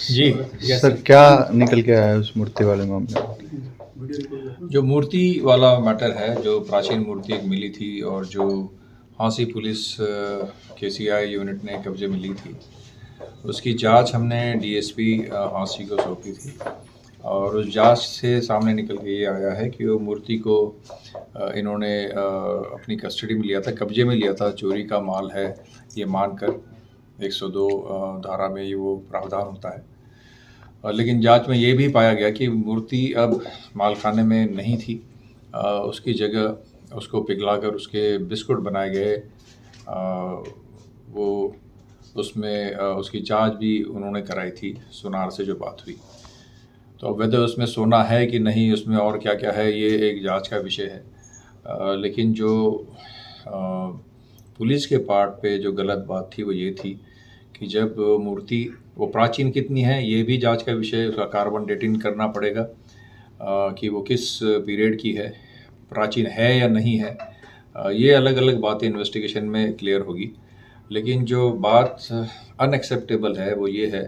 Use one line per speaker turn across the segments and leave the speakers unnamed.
जी,
sir क्या निकल के आया है उस मूर्ति वाले मामले में?
जो मूर्ति वाला मैटर है, जो प्राचीन मूर्ति एक मिली थी और जो हांसी पुलिस के सीआई यूनिट ने कब्जे में ली थी, उसकी जांच हमने डीएसपी हांसी को सौंपी थी और उस जांच से सामने निकल के ये आया है कि वो मूर्ति को इन्होंने अपनी कस्टडी में लिया था, कब्जे में लिया था, चोरी का माल है ये मानकर 102 धारा में ये वो प्रावधान होता है। लेकिन जांच में ये भी पाया गया कि मूर्ति अब मालखाने में नहीं थी। उसकी जगह उसको पिघलाकर उसके बिस्कुट बनाए गए। वो उसमें उसकी जांच भी उन्होंने कराई थी, सुनार से जो बात हुई। तो वेदर उसमें सोना है कि नहीं, उसमें और क्या क्या है, ये एक जांच का विषय है। लेकिन जो पुलिस के पार्ट पे जो गलत बात थी वो ये थी कि जब मूर्ति वो प्राचीन कितनी है ये भी जांच का विषय, उसका कार्बन डेटिंग करना पड़ेगा कि वो किस पीरियड की है, प्राचीन है या नहीं है। ये अलग अलग बातें इन्वेस्टिगेशन में क्लियर होगी। लेकिन जो बात अनएक्सेप्टेबल है वो ये है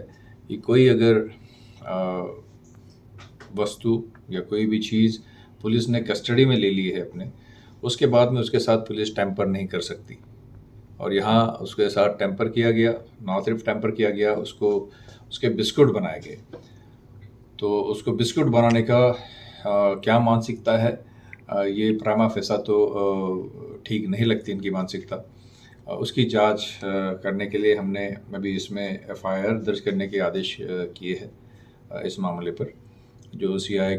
कि कोई अगर वस्तु या कोई भी चीज़ पुलिस ने कस्टडी में ले ली है अपने, उसके बाद में उसके साथ पुलिस टैंपर नहीं कर सकती। और यहाँ उसके साथ टैंपर किया गया, ना सिर्फ टैंपर किया गया, उसको उसके बिस्कुट बनाए गए। तो उसको बिस्कुट बनाने का क्या मानसिकता है, ये प्रामा फेसा तो ठीक नहीं लगती इनकी मानसिकता। उसकी जांच करने के लिए हमने अभी इसमें एफआईआर दर्ज करने के आदेश किए हैं इस मामले पर। जो सीआई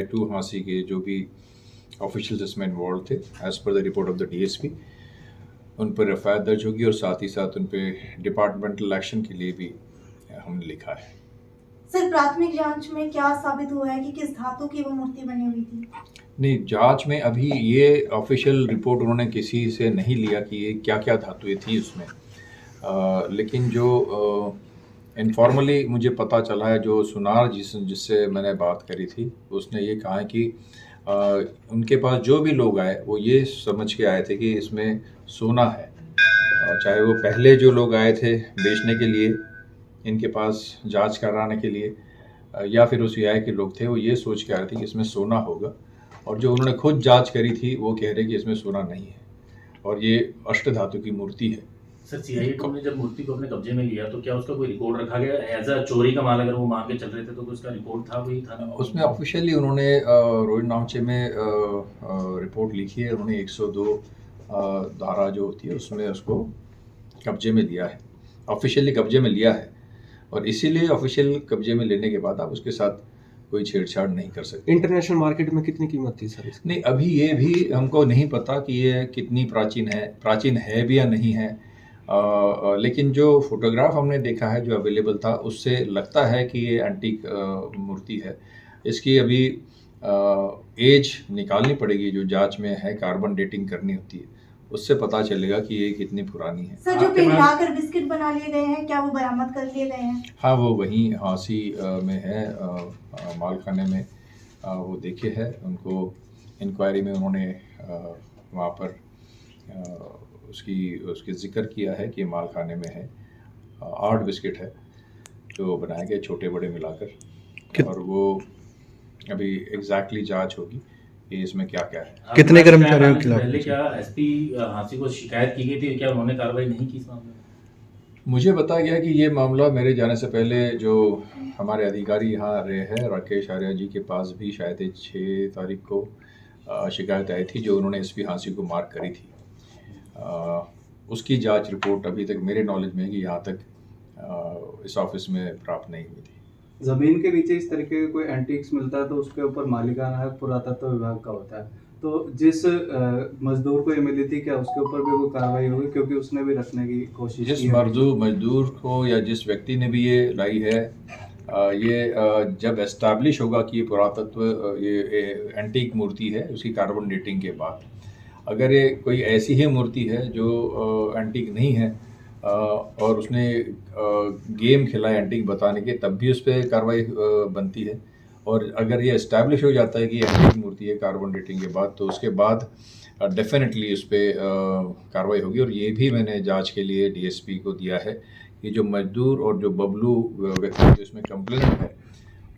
2 हांसी के जो भी ऑफिशियल्स इसमें इन्वॉल्व थे, as per the report of the DSP, उन पर एफआईआर दर्ज होगी और साथ ही साथ उन पर डिपार्टमेंटल एक्शन के लिए भी हमने लिखा है।
सर, प्राथमिक जांच में क्या साबित हुआ है कि किस धातु की वो मूर्ति बनी हुई थी?
नहीं, जांच में अभी ये ऑफिशियल रिपोर्ट उन्होंने किसी से नहीं लिया कि ये क्या क्या धातुएं थी उसमें। लेकिन जो इनफॉर्मली मुझे पता चला है, जो सुनार जिससे मैंने बात करी थी, उसने ये कहा है कि उनके पास जो भी लोग आए वो ये समझ के आए थे कि इसमें सोना है। चाहे वो पहले जो लोग आए थे बेचने के लिए, इनके पास जांच कराने के लिए, या फिर उस सीआई के लोग थे, वो ये सोच के आए थे कि इसमें सोना होगा। और जो उन्होंने खुद जांच करी थी वो कह रहे कि इसमें सोना नहीं है और ये अष्ट धातु की मूर्ति है।
सर, सीआई ने जब मूर्ति को अपने कब्जे में लिया तो क्या उसका कोई रिकॉर्ड रखा गया एज अ चोरी का माल? अगर वो मान के चल रहे थे तो उसका रिकॉर्ड था, वही था?
उसमें ऑफिशियली उन्होंने रोहित नामचे में रिपोर्ट लिखी है। उन्होंने 102 धारा जो होती है उसमें उसको कब्जे में लिया है, ऑफिशियली कब्जे में लिया है। और इसीलिए ऑफिशियल कब्जे में लेने के बाद आप उसके साथ कोई छेड़छाड़ नहीं कर सकते।
इंटरनेशनल मार्केट में कितनी कीमत थी सर इसकी?
नहीं, अभी ये भी हमको नहीं पता कि ये कितनी प्राचीन है भी या नहीं है। लेकिन जो फोटोग्राफ हमने देखा है जो अवेलेबल था, उससे लगता है कि ये एंटीक मूर्ति है। इसकी अभी एज निकालनी पड़ेगी, जो जांच में है, कार्बन डेटिंग करनी होती है, उससे पता चलेगा कि ये कितनी पुरानी है।
सर, जो पिघलाकर बिस्किट बना लिए गए हैं, क्या वो बरामद कर लिए गए हैं?
हाँ, वो वहीं हांसी में है, मालखाने में वो देखे हैं। उनको इंक्वायरी में उन्होंने वहाँ पर उसकी जिक्र किया है कि मालखाने में है। 8 बिस्किट है जो बनाए गए छोटे बड़े मिलाकर, और वो अभी एग्जैक्टली जांच होगी कि इसमें क्या क्या है।
कितने कर्मचारियों के खिलाफ?
पहले क्या एसपी हांसी को शिकायत की गई थी, क्या उन्होंने कार्रवाई नहीं की इस मामले में?
मुझे बताया गया कि ये मामला मेरे जाने से पहले जो हमारे अधिकारी यहाँ रहे हैं, राकेश आर्या जी के पास भी शायद 6 तारीख को शिकायत आई थी, जो उन्होंने एसपी हांसी को मार्क करी थी। उसकी जांच रिपोर्ट अभी तक मेरे नॉलेज में है कि यहाँ तक इस ऑफिस में प्राप्त नहीं हुई थी।
जमीन के नीचे इस तरीके का कोई एंटीक्स मिलता है तो उसके ऊपर मालिकाना हक पुरातत्व विभाग का होता है। तो जिस मजदूर को ये मिली थी, क्या उसके ऊपर भी कोई कार्रवाई होगी, क्योंकि उसने भी रखने की कोशिश की?
जिस मजदूर को या जिस व्यक्ति ने भी ये लाई है, ये जब एस्टैब्लिश होगा कि ये पुरातत्व ये एंटीक मूर्ति है, उसकी कार्बन डेटिंग के बाद, अगर ये कोई ऐसी ही मूर्ति है जो एंटीक नहीं है और उसने गेम खेला है एंटीक बताने के, तब भी उस पर कार्रवाई बनती है। और अगर ये इस्टेब्लिश हो जाता है कि एंटीक मूर्ति है कार्बन डेटिंग के बाद, तो उसके बाद डेफिनेटली इस पर कार्रवाई होगी। और ये भी मैंने जांच के लिए डीएसपी को दिया है कि जो मजदूर और जो बबलू व्यक्ति जो इसमें कंप्लेंट है,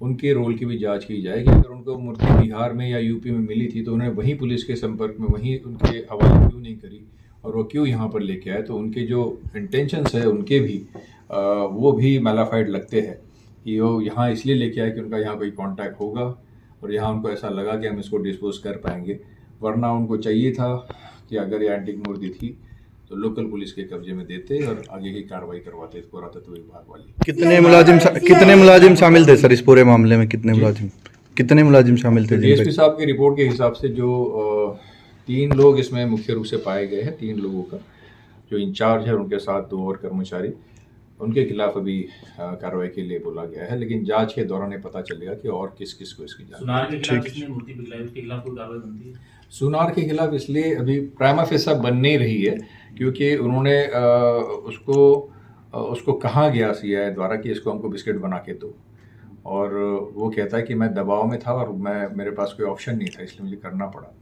उनके रोल की भी जांच की जाए कि अगर उनको मूर्ति बिहार में या यूपी में मिली थी तो उन्हें वहीं पुलिस के संपर्क में वहीं उनके हवाले क्यों नहीं करी और वो क्यों यहाँ पर लेके आए। तो उनके जो इंटेंशंस है उनके भी वो भी मैलाफाइड लगते हैं कि वो यहाँ इसलिए लेके आए कि उनका यहाँ कोई कांटेक्ट होगा और यहाँ उनको ऐसा लगा कि हम इसको डिस्पोज कर पाएंगे, वरना उनको चाहिए था कि अगर ये एंटीक मूर्ति थी तो लोकल पुलिस के कब्जे में देते और आगे की कार्रवाई करवाते पुरातत्व विभाग वाले।
कितने मुलाजिम शामिल थे सर इस पूरे मामले में? कितने मुलाजिम शामिल थे?
डीएसपी साहब की रिपोर्ट के हिसाब से जो 3 लोग इसमें मुख्य रूप से पाए गए हैं, 3 लोगों का जो इंचार्ज है, उनके साथ 2 और कर्मचारी, उनके खिलाफ अभी कार्रवाई के लिए बोला गया है। लेकिन जांच के दौरान ये पता चलेगा कि और किस किस को इसकी जांच।
सुनार के खिलाफ जिसने मूर्ति पिघलाई उसके खिलाफ कोई कार्रवाई बनती है?
सुनार के खिलाफ इसलिए अभी प्राइमा फेसा बन नहीं रही है क्योंकि उन्होंने उसको कहा गया सीआई द्वारा कि इसको हमको बिस्किट बना के दो, और वो कहता है कि मैं दबाव में था और मेरे पास कोई ऑप्शन नहीं था, इसलिए मुझे करना पड़ा।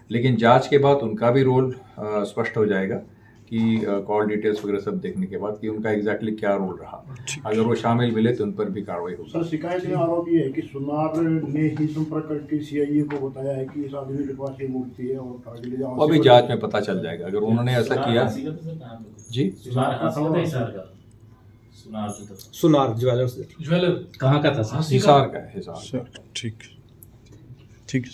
लेकिन जांच के बाद उनका भी रोल स्पष्ट हो जाएगा कि कॉल डिटेल्स वगैरह सब देखने के बाद कि उनका एग्जैक्टली क्या रोल रहा। अगर वो शामिल मिले तो उन पर भी कार्रवाई होगी।
सर, शिकायत में आरोप ये है कि सुनार ने ही संपर्क करके सीआईए को बताया है कि इस आदमी के पास ये मूर्ति है और उठा के ले जाओ।
वो भी जांच में पता चल जाएगा अगर उन्होंने ऐसा किया। जी,
सुनार ज्वेलर्स
कहाँ का था?
हिसार का है, हिसार।
ठीक ठीक।